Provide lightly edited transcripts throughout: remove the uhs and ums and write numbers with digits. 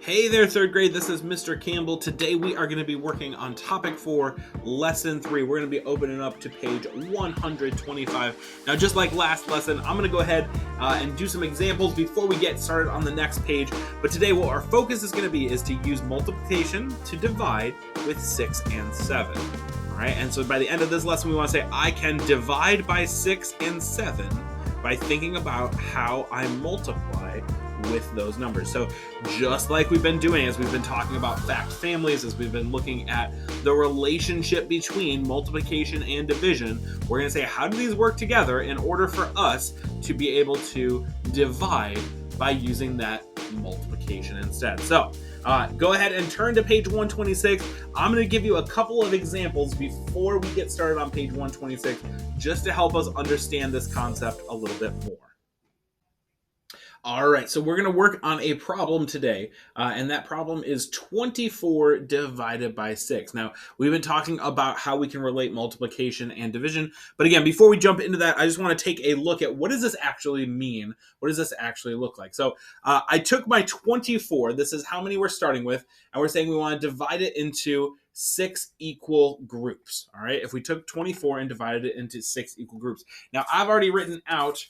Hey there, third grade. This is Mr. Campbell. Today we are going to be working on topic 4, lesson 3. We're going to be opening up to page 125. Now, just like last lesson, I'm going to go ahead and do some examples before we get started on the next page. But today, what our focus is going to be is to use multiplication to divide with 6 and 7. All right, and so by the end of this lesson, we want to say, I can divide by 6 and 7 by thinking about how I multiply with those numbers. So just like we've been doing as we've been talking about fact families, as we've been looking at the relationship between multiplication and division, we're going to say, how do these work together in order for us to be able to divide by using that multiplication instead? So go ahead and turn to page 126. I'm going to give you a couple of examples before we get started on page 126, just to help us understand this concept a little bit more. All right, so we're going to work on a problem today, and that problem is 24 divided by 6. Now, we've been talking about how we can relate multiplication and division, but again, before we jump into that, I just want to take a look at what does this actually mean? What does this actually look like? So I took my 24, this is how many we're starting with, and we're saying we want to divide it into 6 equal groups, all right? If we took 24 and divided it into 6 equal groups. Now, I've already written out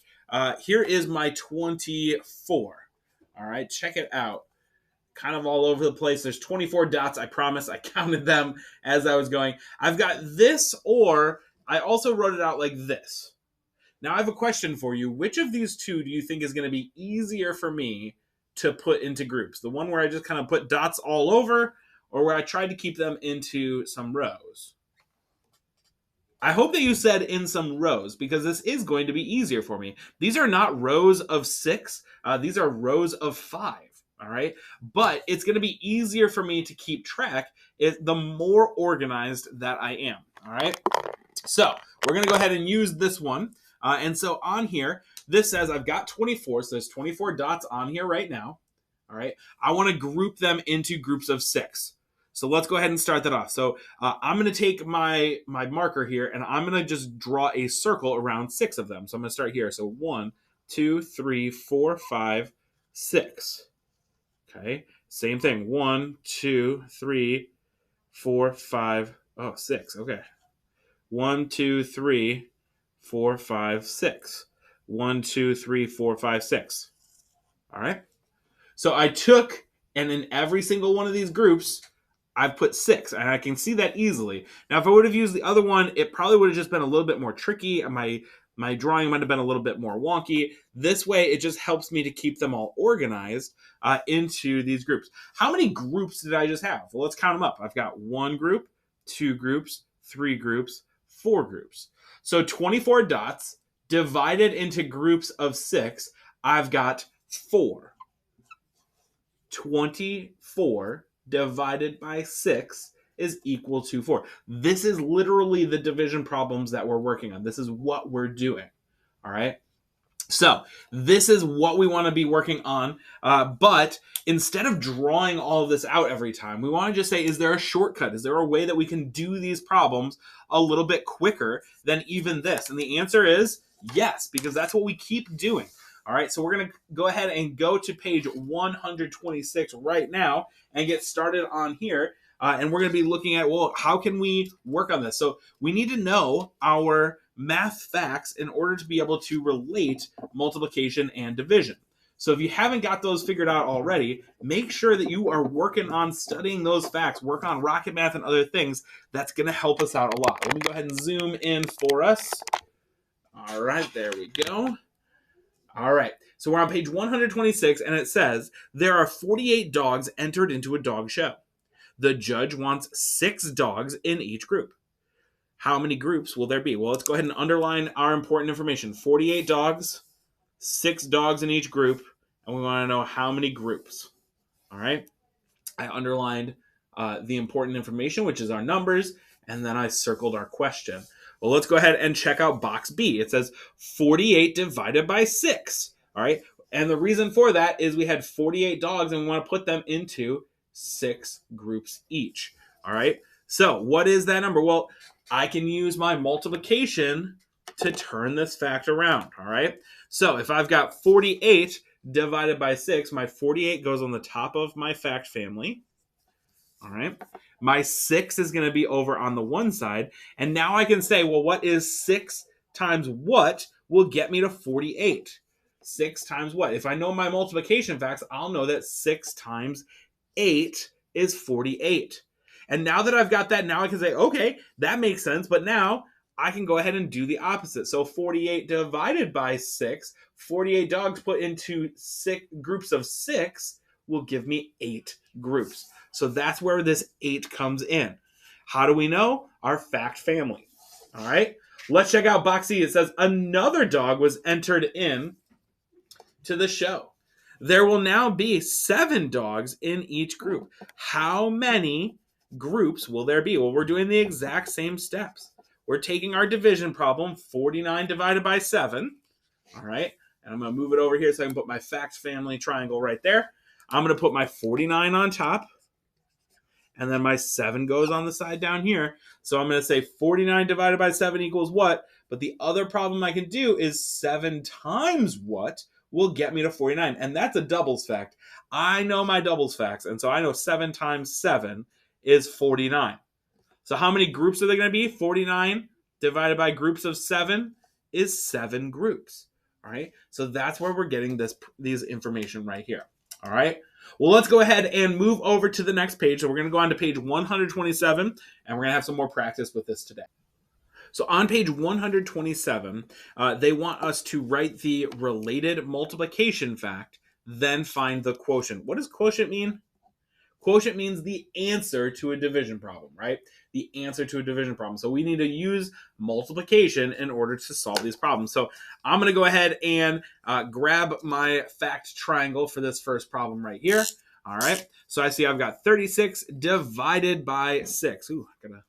here is my 24. All right, check it out. Kind of all over the place. There's 24 dots. I promise I counted them as I was going. I've got this, or I also wrote it out like this. Now I have a question for you. Which of these two do you think is going to be easier for me to put into groups? The one where I just kind of put dots all over, or where I tried to keep them into some rows? I hope that you said in some rows, because this is going to be easier for me. These are not rows of 6. These are rows of 5. All right. But it's going to be easier for me to keep track the more organized that I am. All right. So we're going to go ahead and use this one. And so on here, this says I've got 24. So there's 24 dots on here right now. All right. I want to group them into groups of 6. So let's go ahead and start that off. So I'm going to take my marker here, and I'm going to just draw a circle around 6 of them. So I'm going to start here. So 1, 2, 3, 4, 5, 6. Okay. Same thing. 1, 2, 3, 4, 5. Oh, 6. Okay. 1, 2, 3, 4, 5, 6. 1, 2, 3, 4, 5, 6. All right. So I took, and in every single one of these groups, I've put 6, and I can see that easily. Now, if I would have used the other one, it probably would have just been a little bit more tricky, and my drawing might have been a little bit more wonky. This way, it just helps me to keep them all organized into these groups. How many groups did I just have? Well, let's count them up. I've got 1 group, 2 groups, 3 groups, 4 groups. So 24 dots divided into groups of 6, I've got 4. 24 divided by 6 is equal to 4. This is literally the division problems that we're working on. This is what we're doing. All right. So this is what we want to be working on. But instead of drawing all of this out every time, we want to just say, is there a shortcut? Is there a way that we can do these problems a little bit quicker than even this? And the answer is yes, because that's what we keep doing. All right, so we're going to go ahead and go to page 126 right now and get started on here. And we're going to be looking at, well, how can we work on this? So we need to know our math facts in order to be able to relate multiplication and division. So if you haven't got those figured out already, make sure that you are working on studying those facts, work on rocket math and other things. That's going to help us out a lot. Let me go ahead and zoom in for us. All right, there we go. All right, so we're on page 126, and it says, there are 48 dogs entered into a dog show. The judge wants 6 dogs in each group. How many groups will there be? Well, let's go ahead and underline our important information. 48 dogs, 6 dogs in each group, and we want to know how many groups. All right, I underlined the important information, which is our numbers, and then I circled our question. Well, let's go ahead and check out box B. It says 48 divided by 6. All right. And the reason for that is we had 48 dogs and we want to put them into 6 groups each. All right. So what is that number? Well, I can use my multiplication to turn this fact around. All right. So if I've got 48 divided by 6, my 48 goes on the top of my fact family. All right. My 6 is going to be over on the one side. And now I can say, well, what is 6 times what will get me to 48? 6 times what? If I know my multiplication facts, I'll know that 6 times 8 is 48. And now that I've got that, now I can say, okay, that makes sense. But now I can go ahead and do the opposite. So 48 divided by 6, 48 dogs put into groups of 6 will give me 8 groups. So that's where this 8 comes in. How do we know? Our fact family. All right. Let's check out box C. It says another dog was entered in to the show. There will now be 7 dogs in each group. How many groups will there be? Well, we're doing the exact same steps. We're taking our division problem, 49 divided by 7. All right. And I'm going to move it over here so I can put my fact family triangle right there. I'm going to put my 49 on top. And then my 7 goes on the side down here. So I'm going to say 49 divided by 7 equals what? But the other problem I can do is 7 times what will get me to 49. And that's a doubles fact. I know my doubles facts. And so I know 7 times 7 is 49. So how many groups are there going to be? 49 divided by groups of 7 is 7 groups. All right. So that's where we're getting these information right here. All right. Well, let's go ahead and move over to the next page. So we're going to go on to page 127, and we're going to have some more practice with this today. So on page 127, they want us to write the related multiplication fact, then find the quotient. What does quotient mean? Quotient means the answer to a division problem, right? The answer to a division problem. So we need to use multiplication in order to solve these problems. So I'm going to go ahead and grab my fact triangle for this first problem right here. All right. So I see I've got 36 divided by 6. Ooh, I got a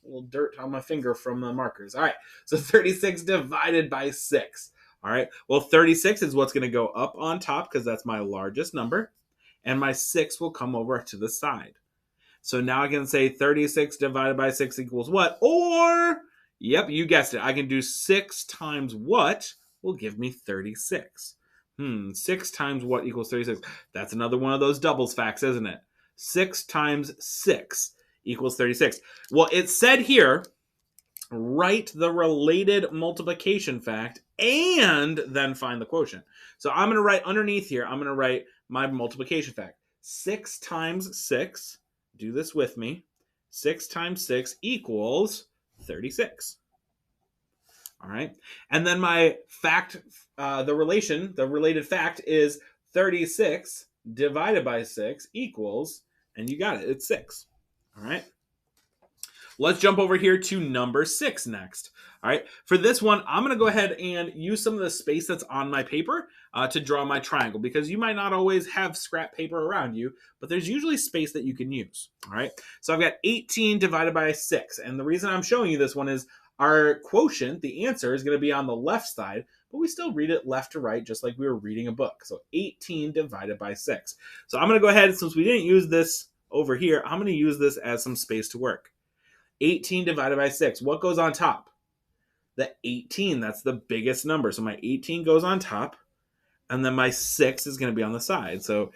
little dirt on my finger from the markers. All right. So 36 divided by 6. All right. Well, 36 is what's going to go up on top because that's my largest number. And my 6 will come over to the side. So now I can say 36 divided by 6 equals what? Or, yep, you guessed it. I can do 6 times what will give me 36. 6 times what equals 36? That's another one of those doubles facts, isn't it? 6 times 6 equals 36. Well, it said here, write the related multiplication fact and then find the quotient. So I'm going to write underneath here, I'm going to write my multiplication fact. 6 times 6, do this with me, 6 times 6 equals 36. All right. And then my fact, the related fact is 36 divided by 6 equals, and you got it, it's 6. All right. Let's jump over here to number 6 next. All right, for this one, I'm going to go ahead and use some of the space that's on my paper to draw my triangle because you might not always have scrap paper around you, but there's usually space that you can use. All right, so I've got 18 divided by 6, and the reason I'm showing you this one is our quotient, the answer, is going to be on the left side, but we still read it left to right just like we were reading a book. So 18 divided by 6. So I'm going to go ahead, since we didn't use this over here, I'm going to use this as some space to work. 18 divided by 6. What goes on top? The 18. That's the biggest number. So my 18 goes on top, and then my 6 is going to be on the side. So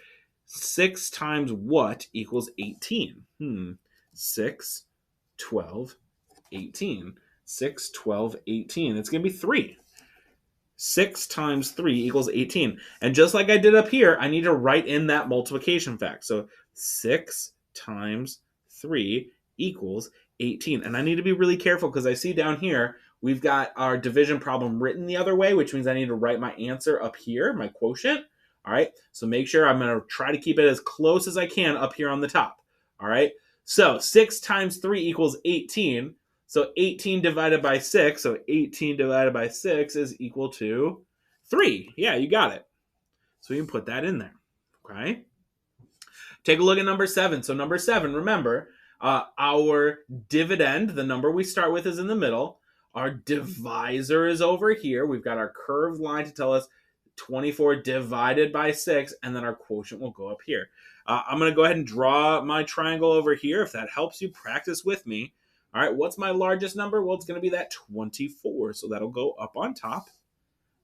6 times what equals 18? 6, 12, 18. 6, 12, 18. It's going to be 3. 6 times 3 equals 18. And just like I did up here, I need to write in that multiplication fact. So 6 times 3 equals 18. And I need to be really careful because I see down here, we've got our division problem written the other way, which means I need to write my answer up here, my quotient. All right. So make sure I'm going to try to keep it as close as I can up here on the top. All right. So 6 times 3 equals 18. So 18 divided by 6. So 18 divided by 6 is equal to 3. Yeah, you got it. So you can put that in there. Okay. Take a look at number 7. So number 7, remember, our dividend, the number we start with, is in the middle. Our divisor is over here. We've got our curved line to tell us 24 divided by 6, and then our quotient will go up here. I'm going to go ahead and draw my triangle over here if that helps you practice with me. All right, what's my largest number? Well, it's going to be that 24, so that'll go up on top.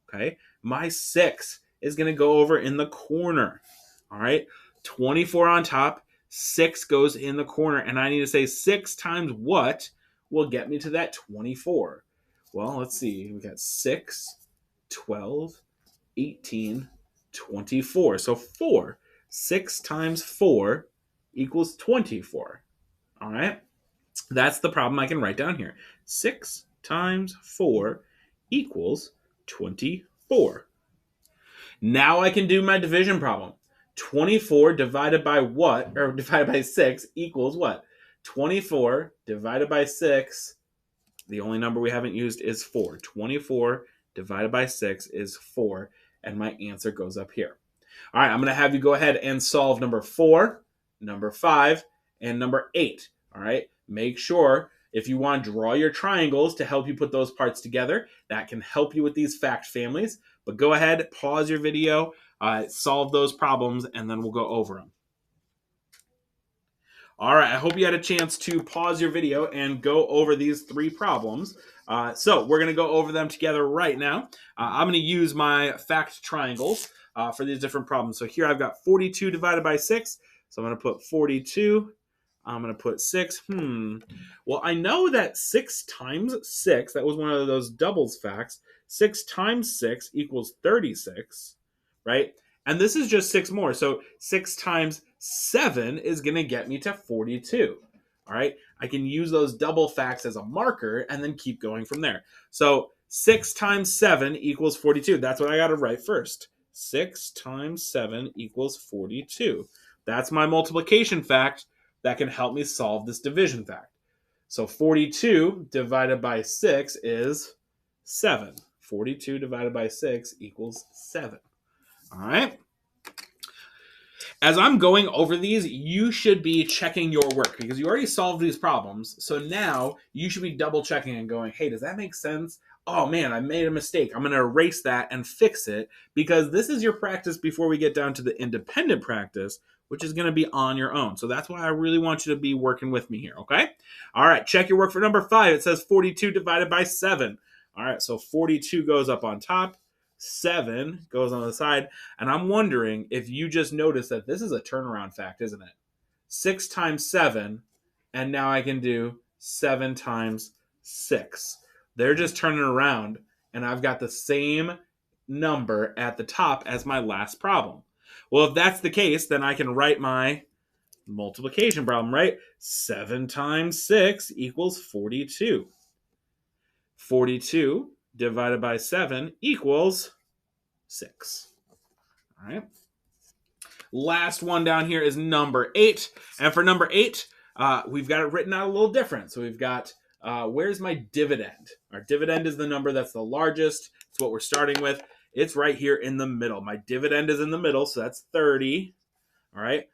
Okay, my 6 is going to go over in the corner. All right, 24 on top, 6 goes in the corner, and I need to say 6 times what will get me to that 24. Well, let's see. We got 6, 12, 18, 24. So 4. 6 times 4 equals 24. All right, that's the problem I can write down here. 6 times 4 equals 24. Now I can do my division problem. 24 divided by what, or divided by 6 equals what? 24 divided by 6, the only number we haven't used is 4. 24 divided by 6 is 4, and my answer goes up here. All right, I'm going to have you go ahead and solve number 4, number 5, and number 8. All right, make sure if you want to draw your triangles to help you put those parts together, that can help you with these fact families. But go ahead, pause your video, solve those problems, and then we'll go over them. All right, I hope you had a chance to pause your video and go over these 3 problems. So we're going to go over them together right now. I'm going to use my fact triangles for these different problems. So here I've got 42 divided by 6. So I'm going to put 42. I'm going to put 6. Well, I know that 6 times 6, that was one of those doubles facts. 6 times 6 equals 36, right? And this is just 6 more. So 6 times 7 is going to get me to 42. All right. I can use those double facts as a marker and then keep going from there. So 6 times 7 equals 42. That's what I got to write first. 6 times 7 equals 42. That's my multiplication fact that can help me solve this division fact. So 42 divided by 6 is 7. 42 divided by 6 equals 7. All right. As I'm going over these, you should be checking your work because you already solved these problems. So now you should be double checking and going, hey, does that make sense? Oh man, I made a mistake. I'm going to erase that and fix it because this is your practice before we get down to the independent practice, which is going to be on your own. So that's why I really want you to be working with me here, okay? All right, check your work for number 5. It says 42 divided by 7. All right, so 42 goes up on top. 7 goes on the side. And I'm wondering if you just noticed that this is a turnaround fact, isn't it? 6 times 7, and now I can do 7 times 6. They're just turning around, and I've got the same number at the top as my last problem. Well, if that's the case, then I can write my multiplication problem, right? 7 times 6 equals 42. 42 divided by 7 equals 6. All right. Last one down here is number 8. And for number 8, we've got it written out a little different. So we've got, where's my dividend? Our dividend is the number that's the largest. It's what we're starting with. It's right here in the middle. My dividend is in the middle, so that's 30. All right.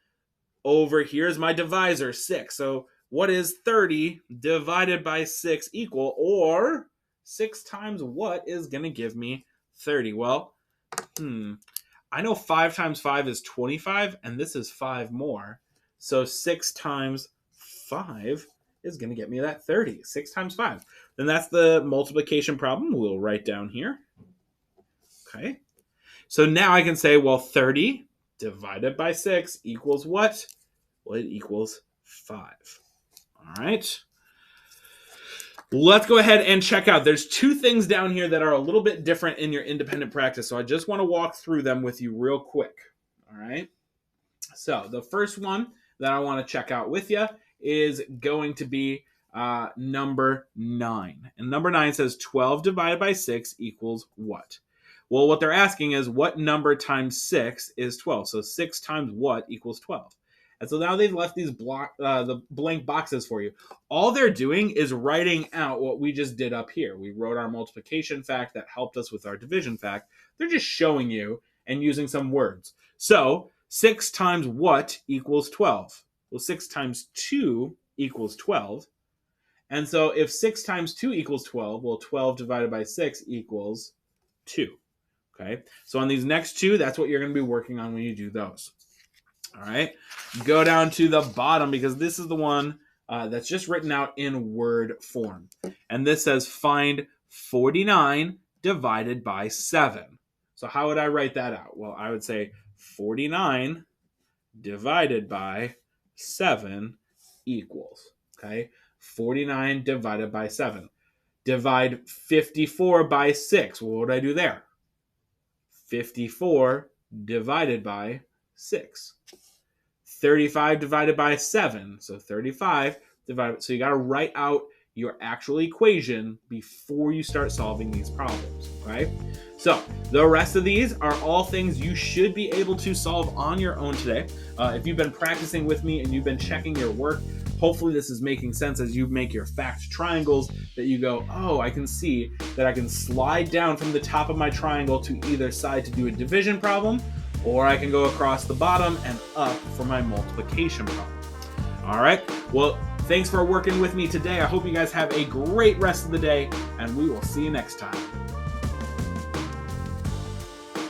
Over here is my divisor, 6. So what is 30 divided by 6 equal, or 6 times what is going to give me 30? Well, I know 5 times 5 is 25, and this is 5 more. So 6 times 5 is going to get me that 30. 6 times 5. Then that's the multiplication problem we'll write down here. Okay. So now I can say, well, 30 divided by 6 equals what? Well, it equals 5. All right. Let's go ahead and check out. There's 2 things down here that are a little bit different in your independent practice. So I just want to walk through them with you real quick. All right. So the first one that I want to check out with you is going to be number 9. And number 9 says 12 divided by 6 equals what? Well, what they're asking is what number times 6 is 12? So 6 times what equals 12? And so now they've left these the blank boxes for you. All they're doing is writing out what we just did up here. We wrote our multiplication fact that helped us with our division fact. They're just showing you and using some words. So 6 times what equals 12? Well, 6 times 2 equals 12. And so if 6 times 2 equals 12, well, 12 divided by 6 equals 2. Okay, so on these next 2, that's what you're going to be working on when you do those. All right, go down to the bottom because this is the one that's just written out in word form. And this says find 49 divided by 7. So how would I write that out? Well, I would say 49 divided by 7 equals, okay? 49 divided by 7. Divide 54 by 6. Well, what would I do there? 54 divided by 6. 35 divided by 7. So 35 divided. So you got to write out your actual equation before you start solving these problems, okay? So the rest of these are all things you should be able to solve on your own today. If you've been practicing with me and you've been checking your work, hopefully this is making sense as you make your fact triangles, that you go, oh, I can see that I can slide down from the top of my triangle to either side to do a division problem, or I can go across the bottom and up for my multiplication problem. All right, well, thanks for working with me today. I hope you guys have a great rest of the day, and we will see you next time.